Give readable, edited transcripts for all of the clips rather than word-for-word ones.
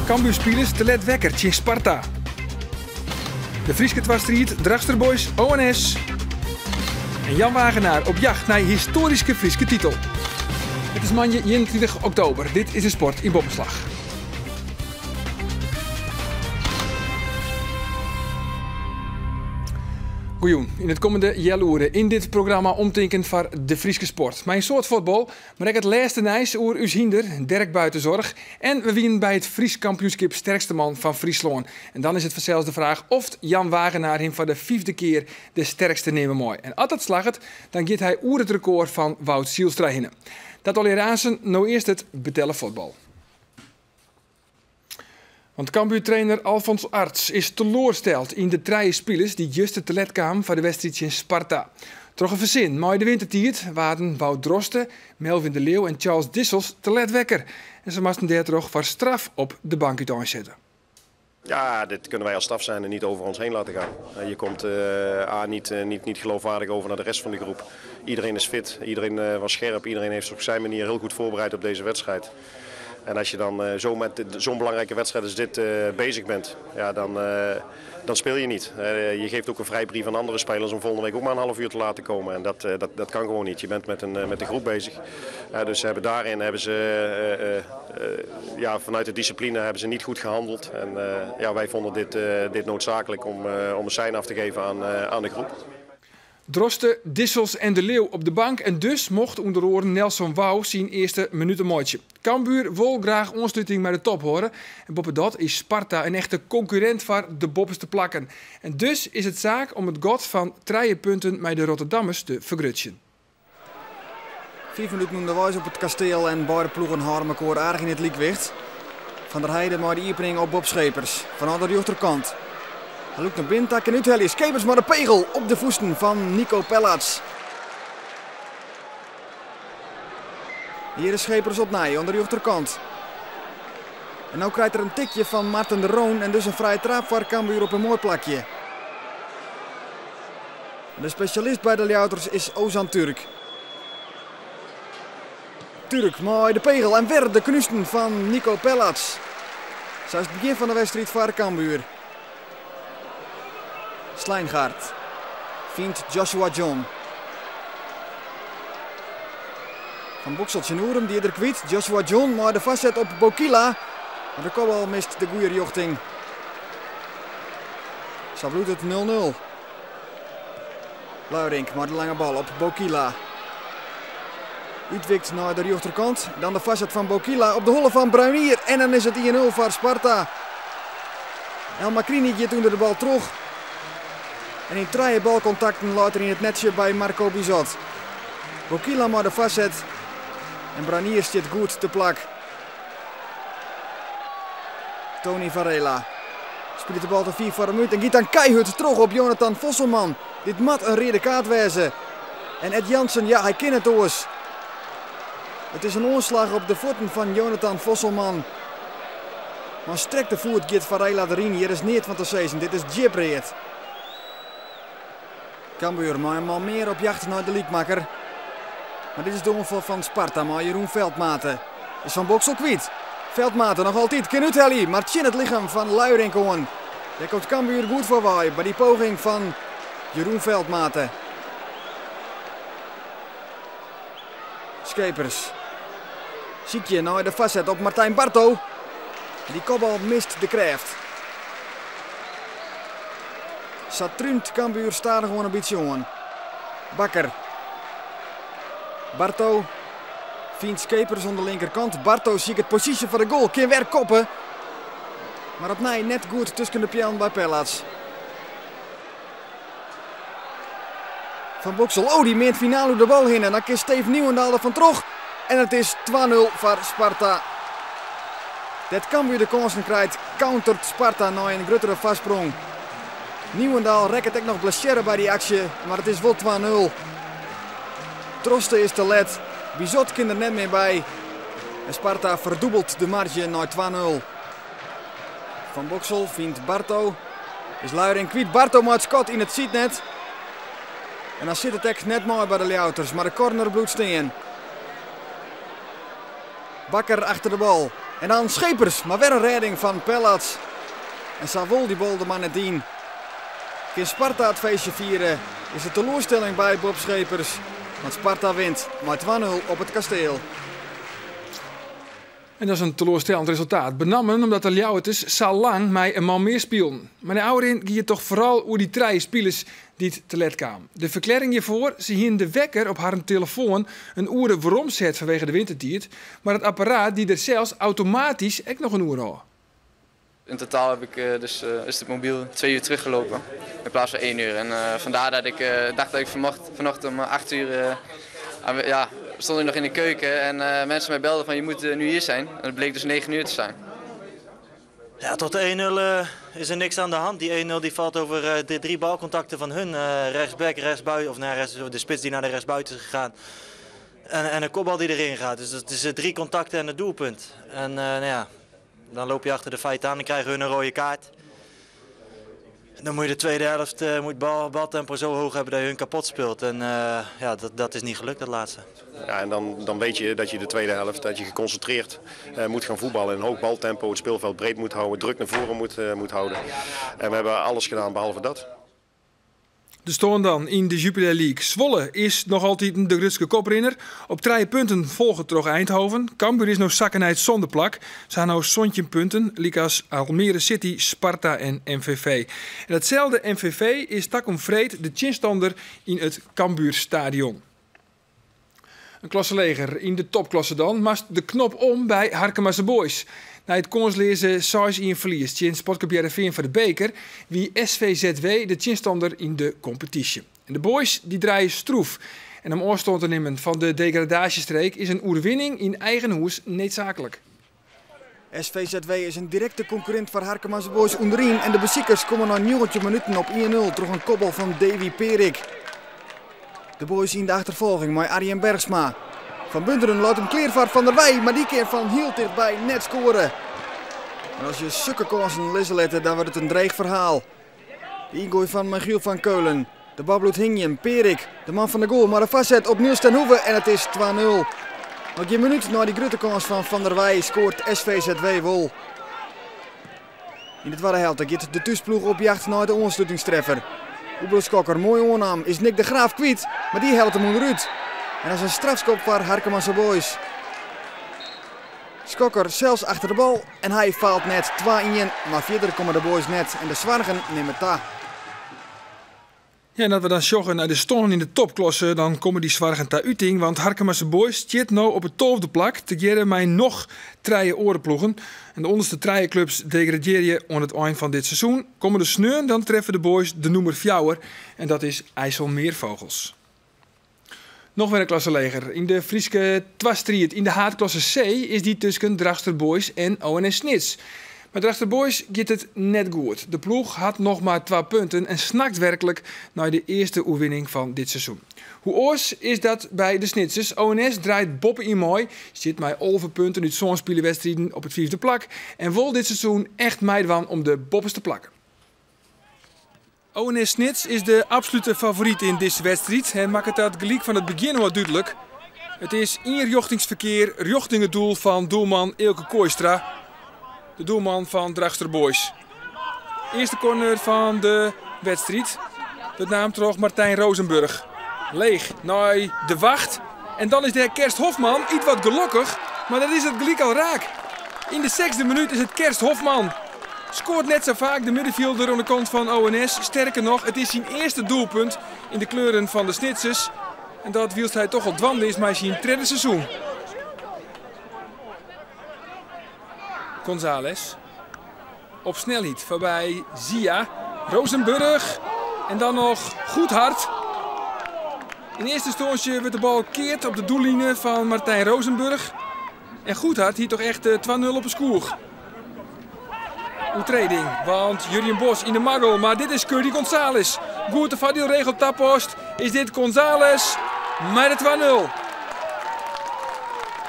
Cambuurspelers te let wekker tegen Sparta. De Frieske Twastriet, Dragsterboys, ONS. En Jan Wagenaar op jacht naar historische Frieske titel. Het is maandag 21 oktober. Dit is de sport in Bommenslag. Goeien, in het komende jaloeren in dit programma omtinken voor de Frieske sport. Mijn soort voetbal, maar ik het laatste nijs oer us hinder, Dirk Buitenzorg. En we winnen bij het Fries kampioenschap sterkste man van Friesland. En dan is het vanzelfs de vraag of Jan Wagenaar hem voor de 5e keer de sterkste nemen mooi. En als dat slaagt, dan gaat hij oer het record van Wout Sielstra hinnen. Dat al aansen, nou eerst het betellen voetbal. Want Cambuur-trainer Alfons Arts is teleurgesteld in de 3 spelers die juist te let kwamen voor de wedstrijd in Sparta. Toch een verzin, maar de wintertijd waren Wout Drosten, Melvin de Leeuw en Charles Dissels te let wekker. En ze moesten daar toch voor straf op de bank uitzetten. Ja, dit kunnen wij als staf zijn en niet over ons heen laten gaan. Je komt niet geloofwaardig over naar de rest van de groep. Iedereen is fit, iedereen was scherp, iedereen heeft zich op zijn manier heel goed voorbereid op deze wedstrijd. En als je dan zo met zo'n belangrijke wedstrijd als dit bezig bent, ja, dan speel je niet. Je geeft ook een vrijbrief aan andere spelers om volgende week ook maar een half uur te laten komen. En dat kan gewoon niet. Je bent met de groep bezig. Dus daarin vanuit de discipline hebben ze niet goed gehandeld. En wij vonden dit noodzakelijk om een sein af te geven aan de groep. Drosten, Dissels en de Leeuw op de bank en dus mocht onder oren Nelson Wouw zijn eerste minutenmootje. Cambuur wil graag ontsluiting met de top horen. En boven dat is Sparta een echte concurrent voor de boppers te plakken. En dus is het zaak om het god van 3 punten met de Rotterdammers te vergrutsen. 5 minuten onderwijs op het kasteel en beide ploegen houden elkaar aardig in het liekwicht. Van der Heijden maar de iepening op Bob Schepers. Vanuit de rechterkant. Hij loopt naar binnen, tak en uithellen. Schepers maar de pegel op de voeten van Nico Pellats. Hier is Schepers op Nij, aan de rechterkant. En nu krijgt er een tikje van Marten de Roon en dus een vrije trap voor Cambuur op een mooi plakje. De specialist bij de Ljouters is Ozan Turk. Turk, mooi de pegel en weer de knuisten van Nico Pellats. Zo is het begin van de wedstrijd voor Cambuur. Slijngaard vindt Joshua John. Van Bokseltje Noerum die er kwijt. Joshua John maar de vastzet op Bokila. Maar de kopbal mist de goede richting. Zo bloedt het 0-0. Luirink maar de lange bal op Bokila. Uitwikt naar de rechterkant. Dan de vastzet van Bokila op de holle van Bruynier. En dan is het 1-0 voor Sparta. El Makrini gaat onder de bal terug. En in 3 balcontacten later in het netje bij Marco Bizot. Bokila maar de vastzet. En Bruynier zit goed te plak. Tony Varela speelt de bal te 4 voor een minuut en giet dan keihard terug op Jonathan Vosselman. Dit mat een rode kaart wezen. En Ed Jansen, ja hij kent het oors. Het is een onslag op de voeten van Jonathan Vosselman. Maar strekt de voet gaat Varela erin. Hier is niet van te zeggen. Dit is Jibreed. Cambuur maar een man meer op jacht naar de liekmakker. Maar dit is de onval van Sparta, maar Jeroen Veldmaten is van Boksel kwijt. Veldmaten nog altijd, Kenutelli, maar tjin het lichaam van Luirink aan. Daar komt Cambuur goed voor waai bij die poging van Jeroen Veldmaten. Schepers. Ziekje nou de vastzet op Martijn Barto. Die kopbal mist de kracht. Satrunt Cambuur staat er gewoon een beetje aan. Bakker. Barto vindt Schepers aan de linkerkant. Barto ziet het positie voor de goal. Kan weer koppen. Maar op Nij net goed tussen de pian bij Pellats. Van Boksel. Oh, die meent finale de bal heen. En dan kan Steve Nieuwendaal er van terug. En het is 2-0 voor Sparta. Dat Cambuur de kansen krijgt. Countert Sparta na een grotere vastsprong. Nieuwendaal rekt ook nog blessure bij die actie. Maar het is wel 2-0. Drosten is te let. Bizot kan er net meer bij. En Sparta verdubbelt de marge naar 2-0. Van Boksel vindt Barto. Is Luirink kwijt. Barto maakt Scott in het zietnet. En dan zit het echt net mooi bij de Ljouters. Maar de corner bloedt steen. Bakker achter de bal. En dan Schepers, maar weer een redding van Pellats. En Savol die bal de man net dien. Kan Sparta het feestje vieren, is de teleurstelling bij Bob Schepers. Want Sparta wint met 2-0 op het kasteel. En dat is een teleurstellend resultaat. Benammen omdat de Ljouwerters zo lang met een man meer spelen. Maar de ouderin ging het toch vooral over die 3 spelers die het te let kwamen. De verklaring hiervoor, ze hielden de wekker op haar telefoon een uur waarom zet vanwege de wintertijd. Maar het apparaat die er zelfs automatisch ook nog een uur had. In totaal heb ik is het mobiel 2 uur teruggelopen in plaats van 1 uur. En vandaar dat ik dacht dat ik vanochtend om 8 uur stond ik nog in de keuken en mensen mij belden van je moet nu hier zijn. En het bleek dus 9 uur te zijn. Ja, tot de 1-0 is er niks aan de hand. Die 1-0 die valt over de 3 balcontacten van hun. Rechtsback, rechtsbuiten, of de spits die naar de rechtsbuiten is gegaan. En een kopbal die erin gaat. Dus het is 3 contacten en het doelpunt. En dan loop je achter de feiten aan en krijgen hun een rode kaart. Dan moet je de tweede helft baltempo zo hoog hebben dat je hun kapot speelt. En dat is niet gelukt, dat laatste. Ja, en dan weet je dat je de tweede helft dat je geconcentreerd moet gaan voetballen. Een hoog baltempo, het speelveld breed moet houden, druk naar voren moet houden. En we hebben alles gedaan behalve dat. De stoon dan in de Jupiler League. Zwolle is nog altijd de grootste koprenner. Op 3 punten volgt toch Eindhoven. Cambuur is nog zakkenheid zonder plak. Ze hebben nou 17 punten, liek Almere City, Sparta en MVV. En hetzelfde MVV is takom vreed de chinstander in het Cambuurstadion. Een klasseleger in de topklasse dan, maar de knop om bij Harkemasse Boys. Na het kanslezen 6-1 verlies tegen Sportclub Heerenveen voor de beker, wie SVZW de chinstander in de competitie. En de boys die draaien stroef. En om afstand te nemen van de degradatiestreek is een oerwinning in eigen huis noodzakelijk. SVZW is een directe concurrent voor Harkemasse Boys onderin. En de beziekers komen na 90 minuten op 1-0 door een koppel van Davy Perik. De boys in de achtervolging met Arjen Bergsma. Van Bunderen laat hem kleervaart van der Wij, maar die keer van heel dichtbij net scoren. En als je zulke kansen lezen letten, dan wordt het een dreig verhaal. De ingooi van Michiel van Keulen. De babloed Hingjem, Perik, de man van de goal, maar de vastzet op Niels ten Hoeve en het is 2-0. Nog een minuut na die grote kans van der Wij scoort SVZW wel. In de tweede helft gaat de thuisploeg op jacht naar de ontsluitingstreffer. Oebelskokker mooi aannam is Nick de Graaf kwijt, maar die helpt hem onderuit. En dat is een strafschop voor Harkemasse Boys. Skokker zelfs achter de bal en hij faalt net 2-1, maar verder komen de boys net en de zwargen nemen ta. Ja, en dat we dan joggen naar de stonden in de topklasse, dan komen die zwargen ta uiting, want Harkemasse Boys zit nou op het 12e plak, tegeer mij nog 3 orenploegen. En de onderste 3 clubs degraderen aan het eind van dit seizoen. Komen de sneuren, dan treffen de boys de nummer 4 en dat is IJsselmeervogels. Nog weer een klasseleger. In de Frieske Twastriet in de haatklasse C is die tussen Drachter Boys en ONS Snits. Met Drachter Boys gaat het net goed. De ploeg had nog maar 2 punten en snakt werkelijk naar de eerste oefening van dit seizoen. Hoe oors is dat bij de Snitsers? ONS draait boppen in mooi, zit met 11 punten uit zo'n spielenwedstrijden op het 4e plak en wil dit seizoen echt meidwan om de boppers te plakken. ONS Snits is de absolute favoriet in deze wedstrijd en maakt het dat gelijk van het begin wat duidelijk. Het is eenrichtingsverkeer richting het doel van doelman Eelke Kooistra, de doelman van Drachter Boys. Eerste corner van de wedstrijd, de naam terug Martijn Rozenburg. Leeg naar de wacht en dan is de Kerst Hofman iets wat gelukkig, maar dat is het gelijk al raak. In de 6e minuut is het Kerst Hofman. Scoort net zo vaak de middenvelder aan de kant van ONS. Sterker nog, het is zijn eerste doelpunt in de kleuren van de Snitsers. En dat wielst hij toch al dwande is maar zijn 3e seizoen. González. Op snelheid voorbij Zia. Rozenburg. En dan nog Goedhart. In eerste instantie werd de bal keert op de doellinie van Martijn Rozenburg. En Goedhart hier toch echt 2-0 op een skoer. Oetreding, want Jurjen Bos in de maggel, maar dit is Curdy González. Goede verdeelregel tappost, is dit González met de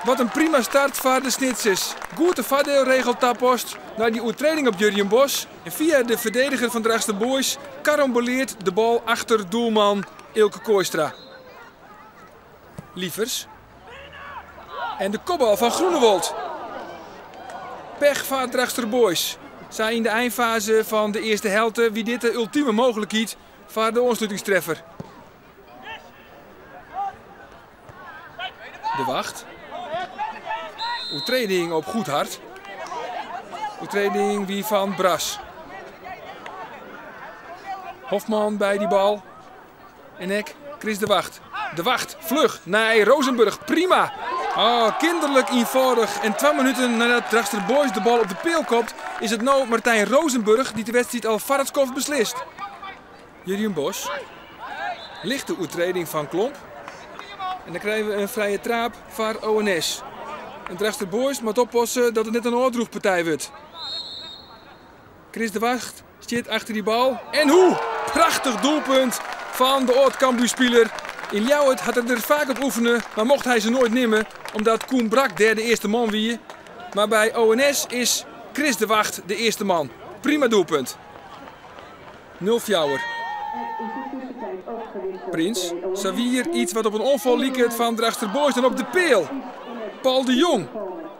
2-0. Wat een prima start voor de Snitsers. Goede verdeelregel tappost naar die oetreding op Jurjen Bos. En via de verdediger van Drachter Boys karamboleert de bal achter doelman Eelke Kooistra. Lievers. En de kopbal van Groenewold. Pech van Drachtster Boys. Zij in de eindfase van de eerste helft wie dit de ultieme mogelijkheid voor de ontsluitingstreffer. De wacht. Oetreding op goed hart. Oetreding wie van Bras. Hofman bij die bal. En ik, Chris de Wacht. De Wacht, vlug. Nee, Rozenburg, prima. Oh, kinderlijk eenvoudig. En 2 minuten nadat Drachtster Boys de bal op de peel kopt, is het nou Martijn Rozenburg die de wedstrijd al Varatskov beslist. Jurien Bos. Lichte oetreding van Klomp. En dan krijgen we een vrije trap voor ONS. En Drachtster Boys moet oppassen dat het net een oordroegpartij wordt. Chris de Wacht zit achter die bal. En hoe? Prachtig doelpunt van de oud-Cambuurspeler. In Ljouwert had hij er vaak op oefenen, maar mocht hij ze nooit nemen, omdat Koen Brak de eerste man wie. Maar bij ONS is Chris de Wacht de eerste man. Prima doelpunt. 0-4. Prins, Savier iets wat op een onval lieket van Drachtster Boys dan op de peel. Paul de Jong.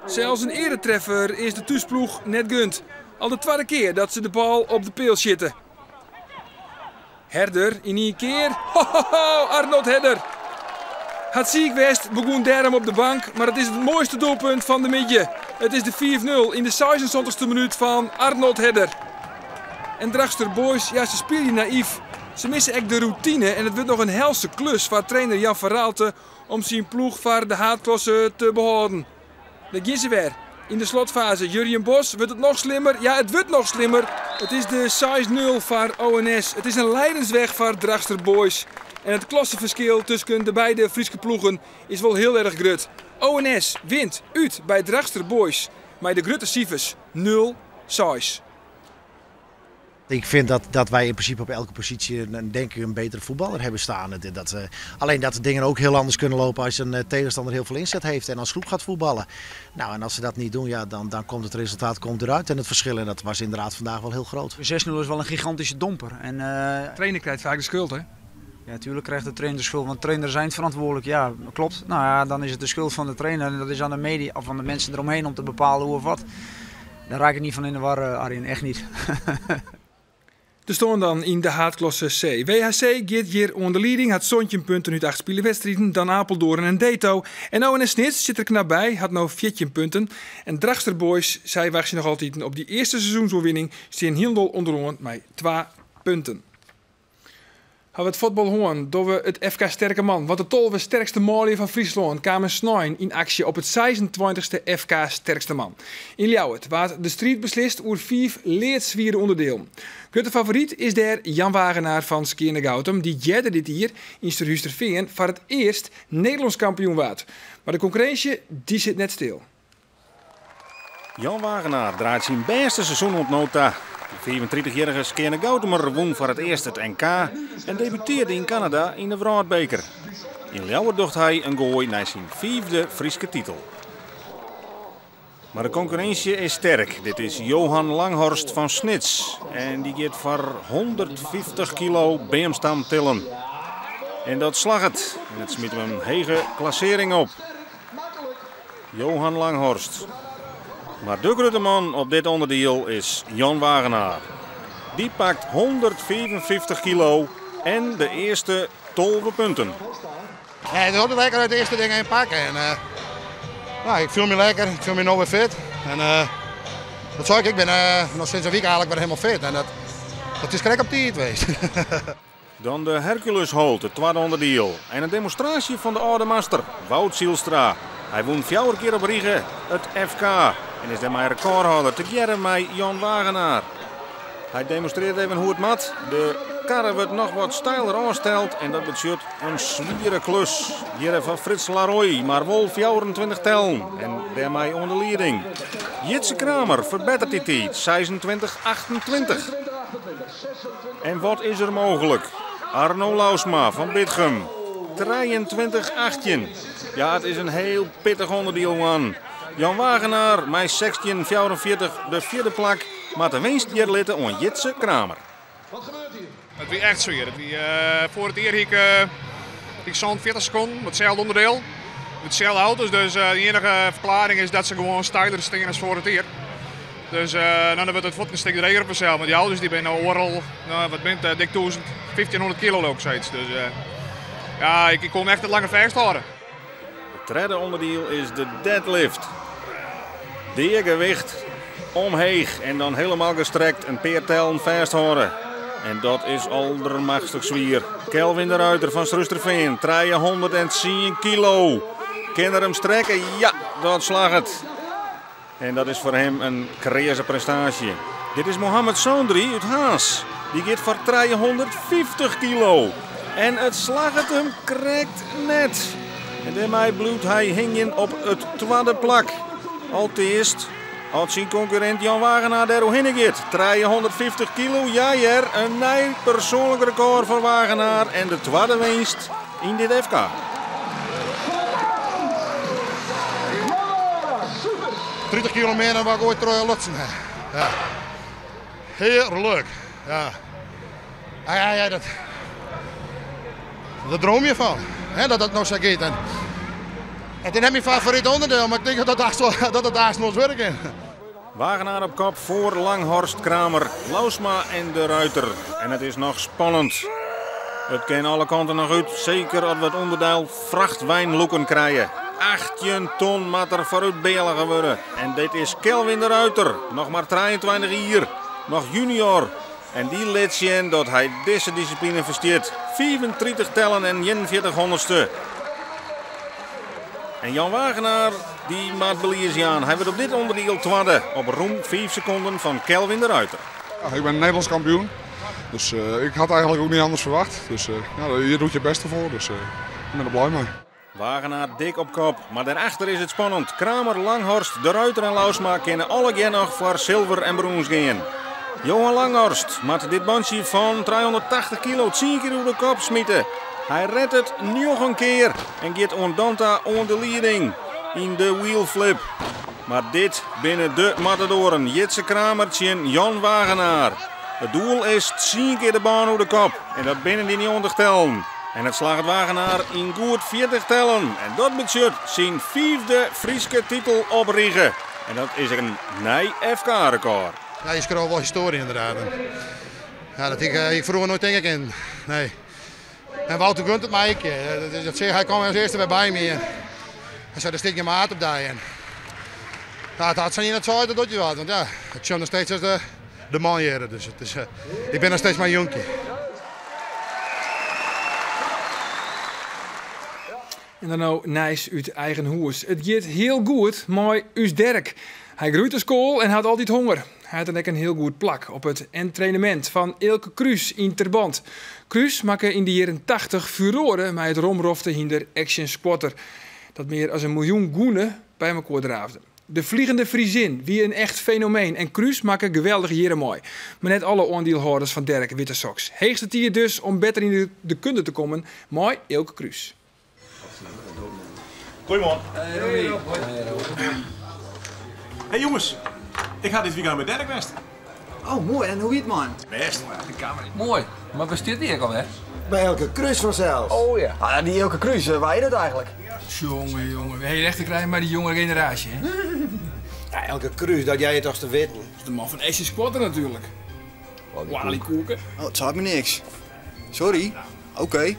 Zelfs een eretreffer is de thuisploeg net gunt. Al de 2e keer dat ze de bal op de peel zitten. Herder in 1 keer. Arnold Herder. Het Ziegwest begon daarom op de bank, maar het is het mooiste doelpunt van de midje. Het is de 4-0 in de 76e minuut van Arnold Herder. En Drachtster Boys, ja, ze spelen naïef. Ze missen echt de routine en het wordt nog een helse klus voor trainer Jan van Raalte om zijn ploeg voor de haatklasse te behouden. Dat gaan ze weer. In de slotfase, Jurien Bos, wordt het nog slimmer? Ja, het wordt nog slimmer. Het is de 6-0 voor ONS. Het is een lijdensweg voor Drachtster Boys. En het klassenverschil tussen de beide Friese ploegen is wel heel erg groot. ONS wint uit bij Drachtster Boys. Maar de grote cijfers 0-6. Ik vind dat wij in principe op elke positie denk ik een betere voetballer hebben staan. Alleen dat de dingen ook heel anders kunnen lopen als een tegenstander heel veel inzet heeft en als groep gaat voetballen. Nou, en als ze dat niet doen, ja, dan komt het resultaat eruit. En het verschil, en dat was inderdaad vandaag wel heel groot. 6-0 is wel een gigantische domper. De trainer krijgt vaak de schuld, hè? Ja, natuurlijk krijgt de trainer de schuld, want trainers zijn verantwoordelijk. Ja, klopt. Nou ja, dan is het de schuld van de trainer en dat is aan de media of aan de mensen eromheen om te bepalen hoe of wat. Daar raak ik niet van in de war, Arjen, echt niet. Er staan dan in de haatklasse C. WHC gaat hier onder leiding, had 17 punten uit 8 spelenwedstrijden, dan Apeldoorn en Deto. En ONS Snits zit er knap bij, had nou 14 punten. En Drachtster Boys, zij wacht nog altijd op die eerste seizoensoverwinning, staan heel onderaan met 2 punten. Gaan we het voetbal horen, door we het FK Sterke Man. Wat de 12 sterkste malen van Friesland kwamen snijden in actie op het 26e FK Sterkste Man. In Ljouwert werd de strijd beslist over 5 leedswieren onderdeel. Grote favoriet is daar Jan Wagenaar van Skierne Gautum, die jette dit hier in Sterhuisterveen voor het eerst Nederlands kampioen werd. Maar de concurrentie die zit net stil. Jan Wagenaar draait zijn beste seizoen op nota. De 34-jarige Skierne Gautumer won voor het eerst het NK en debuteerde in Canada in de Wraadbeker. In Ljouwert docht hij een gooi naar zijn 5e Friese titel. Maar de concurrentie is sterk. Dit is Johan Langhorst van Snits. En die gaat voor 150 kilo beemstam tillen. En dat slag het. En het smiet hem een hege klassering op. Johan Langhorst. Maar de grote man op dit onderdeel is Jan Wagenaar. Die pakt 155 kilo en de eerste 12 punten. Ja, het is ook lekker uit de eerste dingen in pakken. En, nou, ik voel me lekker, ik voel me nou weer fit. En, dat zou ik ben nog sinds een week eigenlijk weer helemaal fit. En dat is gelijk op die geweest. Dan de Hercules Holt, het tweede onderdeel. En een demonstratie van de oude master, Wout Zielstra. Hij won 4 keer op Riegen het FK. En is daarmee recordhouder together met Jan Wagenaar. Hij demonstreert even hoe het mat. De karre wordt nog wat steiler aansteld en dat betekent een zwiere klus. Hier van Frits Laroy, maar wel 24 tellen. En daarmee onder leiding. Jitse Kramer verbetert die tijd, 26-28. En wat is er mogelijk? Arno Lausma van Bitgum, 23-18. Ja, het is een heel pittig onderdeel, man. Jan Wagenaar, met 16-44 de 4e plak, maar de winst hier litten aan Jitse Kramer. Wat gebeurt hier? Het was echt zwaar. Voor het eerst ik 40 seconden, hetzelfde onderdeel. Hetzelfde auto's, dus de enige verklaring is dat ze gewoon steiler staan als voor het eer. Dus dan wordt het wat een stuk dreger op mezelf. Maar die ouders die zijn overal, wat bent dik 1500 kilo ook steeds. Dus ja, ik kom echt het lange vasthouden. Het derde onderdeel is de deadlift. Die gewicht omheeg en dan helemaal gestrekt een paar tellen vasthouden. En dat is aldermachtig zwier. Kelvin de Ruiter van Srusterveen, 310 kilo. Kan er hem strekken? Ja, dat slag het. En dat is voor hem een crazy prestatie. Dit is Mohammed Sondri uit Haas. Die gaat voor 350 kilo. En het slag het hem krijgt net. En daarmee bloedt hij hingen op het tweede plak. Allereerst had zijn concurrent Jan Wagenaar daar heen gaat. 350 kilo, ja, een nieuw persoonlijk record voor Wagenaar. En de tweede winst in dit FK. ...30 kilo meer dan wat ik ooit terug lutsen heb. Ja. Heerlijk. Ja. Ja, dat droom je van. Hè, dat nou zo gaat. En dit is mijn favoriete onderdeel, maar ik denk dat het daar nog werkt. Wagenaar op kop voor Langhorst, Kramer, Lausma en de Ruiter. En het is nog spannend. Het kan alle kanten nog uit, zeker als we het onderdeel vrachtwijnloeken krijgen. 18 ton moet er vooruit belen geworden. En dit is Kelvin de Ruiter, nog maar 23 jaar, nog junior. En die laat zien dat hij deze discipline versteert. 35 tellen en 41 honderdste. En Jan Wagenaar, die maakt beliezen aan. Hij wordt op dit onderdeel tweede op ruim 5 seconden van Kelvin de Ruiter. Ja, ik ben Nederlands kampioen. Dus ik had eigenlijk ook niet anders verwacht. Dus hier doet je het beste voor. Dus ik ben er blij mee. Wagenaar dik op kop, maar daarachter is het spannend. Kramer, Langhorst, de Ruiter en Lausma kunnen alle nog voor zilver en brons gaan. Johan Langhorst moet dit bandje van 380 kilo 10 keer op de kop smieten. Hij redt het nog een keer en gaat ondanta on de leading in de wheelflip. Maar dit binnen de matadoren, Jitse Kramertje en Jan Wagenaar. Het doel is 10 keer de baan op de kop en dat binnen die 90 tellen. En het slaagt Wagenaar in goed 40 tellen. En dat betekent zijn 5e Friese titel oprichten. En dat is een nieuw FK-record. Ja, je schrijft wel historie inderdaad. Ja, dat ik vroeger nooit tegenkend. Nee. En Wouter gunt het mij. Dat zeg, hij kwam als eerste bij me. Hij zei, er steekt je maat op daar. Ja, het had zijn niet het zo dat je wat. Want ja, ik zie nog steeds als de man hier. Dus het is, ik ben nog steeds mijn jonkje. En dan nou Nijs uit eigen hoes. Het gaat heel goed, maar us Dirk. Hij groeit de school en had altijd honger. Hij had dan ook een heel goed plak op het entrainement van Elke Kruis in Terband. Kruis maakte in de jaren 80 furoren met het romrofte hinder Action Squatter. Dat meer als 1 miljoen goenen bij elkaar draafde. De Vliegende Friesin, wie een echt fenomeen. En Kruis maakte geweldige jaren mooi. Maar net alle aandeelhouders van Dirk Witte Sox. Heegste tier dus om beter in de kunde te komen. Mooi Elke Kruis. Goedemorgen. Hey jongens, ik ga dit weekend met Dirk West. Oh, mooi. En hoe heet man? Best. De kamer. Mooi. Maar waar zit die ook alweer? Bij Elke Kruis vanzelf. Oh ja. Ah, die Elke Kruis, waar je dat eigenlijk? Jongen. We hebben recht te krijgen bij die jonge generatie, hè? Ja, Elke Kruis, dat jij het toch te weten. Dat is de man van Action Squatter natuurlijk. Wally Koeken. Oh, het staat me niks. Sorry. Oké.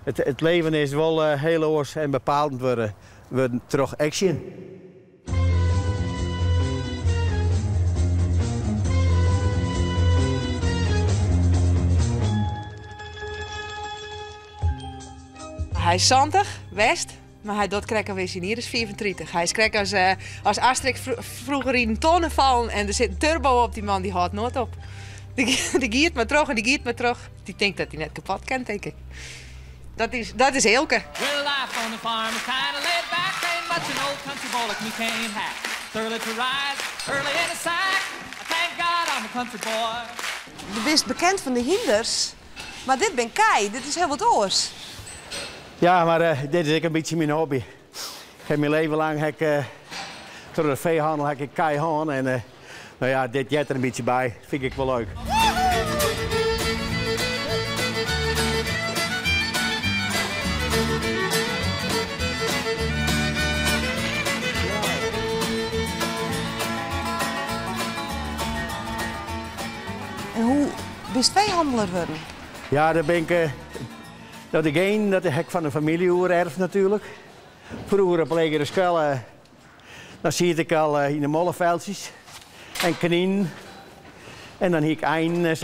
Het leven is wel heel oors en bepalend worden. We terug action. Hij is 70, West, maar hij doet krekken weer hier is 34. Hij is krek als Asterix vroeger in tonnen vallen en er zit een turbo op die man, die houdt nooit op. Die giert maar terug en die giert maar terug. Die denkt dat hij net kapot kan, denk ik. Dat is Elke. Well, life on the farm is kind of laid back. Ain't much an old country boy like me can't hack. Early to rise, early in the sack. Thank God I'm a country boy. Je bent bekend van de hinders, maar dit ben Kai, dit is heel wat oors. Ja, maar dit is ook een beetje mijn hobby. Ik heb mijn leven lang door de veehandel heb ik Kai gehad en nou ja, dit jet er een beetje bij. Vind ik wel leuk. En hoe ben je handelaar worden? Ja, dat ben ik. Dat ik één, dat heb ik van een familie erf natuurlijk. Vroeger op lagere school, dan zie ik al in de mollenveldjes en kanien. En dan heb ik een, dus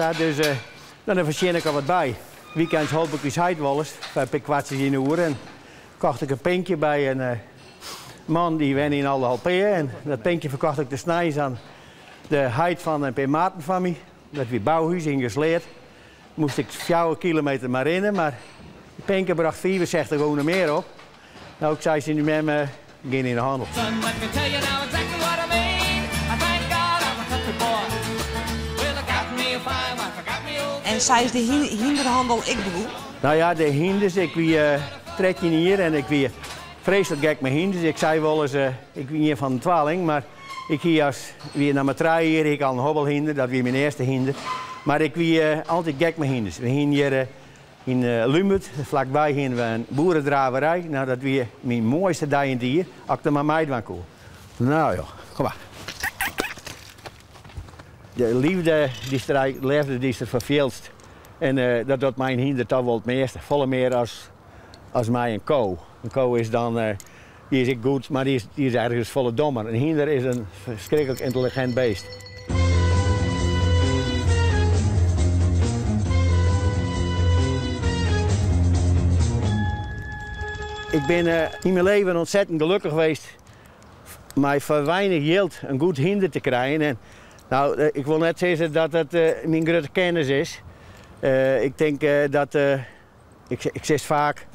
dan verzin ik al wat bij. Weekends hoop ik eens heidwollers, heb ik kwartjes in de uur en kocht ik een pinkje bij een man die wen in alle halpeer. En dat pinkje verkocht ik de snijs aan de heid van een paar maten van mij. Dat weer bouwhuis ingesleerd. Moest ik 4 kilometer maar in, maar de pinkje bracht 64 euro meer op. Nou, ik zei ze nu met me, geen in de handel. En zij is de hinderhandel ik bedoel? Nou ja, de hinders, ik wie trek je hier en ik wie vreselijk gek met hinders. Ik zei wel eens, ik ben hier van de Twaling, maar ik hier als weer naar mijn trui hier, ik al een hobbelhinder, dat was mijn eerste hinder. Maar ik wie altijd gek met hinders. We gingen hier in Lumut, vlakbij gingen we een boerendraverij. Nou, dat was mijn mooiste dag in dier, als ik er maar meid van kon. Nou joh, kom maar. De liefde die is er verveelst. En dat doet mijn hinder toch wel het meeste. Volle meer als mij een ko. Een ko is dan, die is ik goed, maar die is ergens volle dommer. Een hinder is een verschrikkelijk intelligent beest. Ik ben in mijn leven ontzettend gelukkig geweest. Maar voor weinig geld een goed hinder te krijgen. En, nou, ik wil net zeggen dat het mijn grote kennis is. Ik denk dat, ik zeg vaak,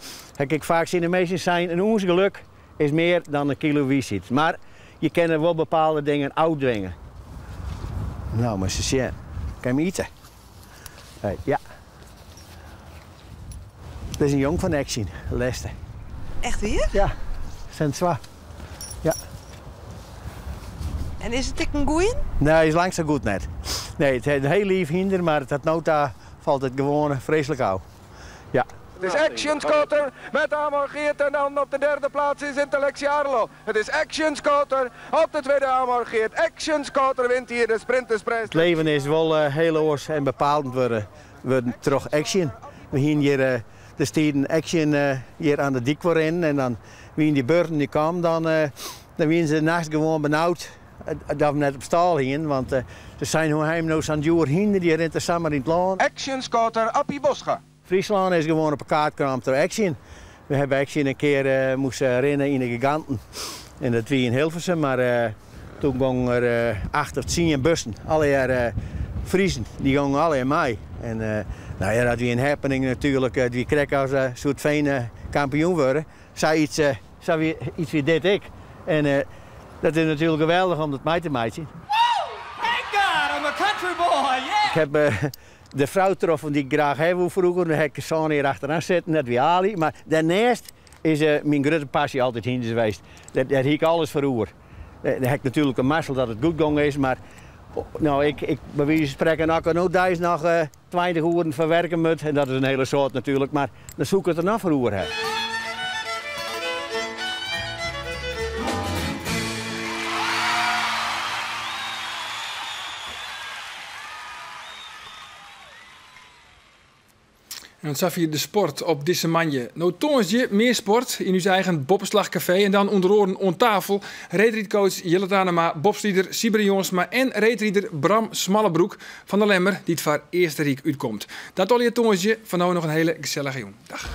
ik vaak zie de mensen zijn, en ons geluk is meer dan een kilo wie zit. Maar je kan er wel bepaalde dingen uitdwingen. Nou, maar ze zien, kan je eten? Hey, ja. Dat is een jong van Action, Leste. Echt weer? Ja, zijn zwaar. Ja. En is het ik een goeie? Nee, hij is lang zo goed net. Nee, het is een heel lief hinder, maar het nota valt het gewoon vreselijk oud. Ja. Het is Action Scooter met Amorgeert en dan op de 3e plaats is Intellectie Arlo. Het is Action Scooter op de 2e Amorgeert. Action Scooter wint hier de Sprintersprijs. Het leven is wel heel oors en bepalend we terug Action. We gingen hier de steden Action hier aan de dik voor in en dan wie die beurten die kwam, dan waren ze nachts gewoon benauwd dat we net op stal gingen, want ze zijn hoe hij nou zo'n duur hinder die rent de samen in het land. Action Scooter Appie Boscha. Friesland is gewoon op een kaart gekomen door Action. We hebben Action een keer moesten rennen in de giganten. En dat was in Hilversum, maar toen gingen er 8 of 10 bussen. Alle Friesen, die gingen alle mee. En nou ja, dat was een happening natuurlijk. Die kregen als een soort fijne kampioen worden. Zij iets wie dit ik. En dat is natuurlijk geweldig om dat mee te maken. Thank God, I'm a country boy, yeah! Ik heb de vrouw getroffen die ik graag heb vroeger. Dan heb ik zo'n hier achteraan zitten, net wie Ali. Maar daarnaast is mijn grote passie altijd hinders geweest. Daar heb ik alles voor oer. Dan heb ik natuurlijk een mazzel dat het goed gegaan is. Maar nou, ik bij wijze van spreken, nou daar nog 20 uur verwerken moet. En dat is een hele soort natuurlijk. Maar dan zoek ik het er nog voor oer heb. En dan zag je de sport op deze manje. Nou toont je meer sport in uw eigen Bobbeslagcafé. En dan onder oren on tafel reetriedcoach Jelle Tanema, bobslieder Sibere Jonsma en reetrieder Bram Smallebroek van de Lemmer, die het voor eerste riek uitkomt. Dat al je toont je. Van nou nog een hele gezellige jong. Dag.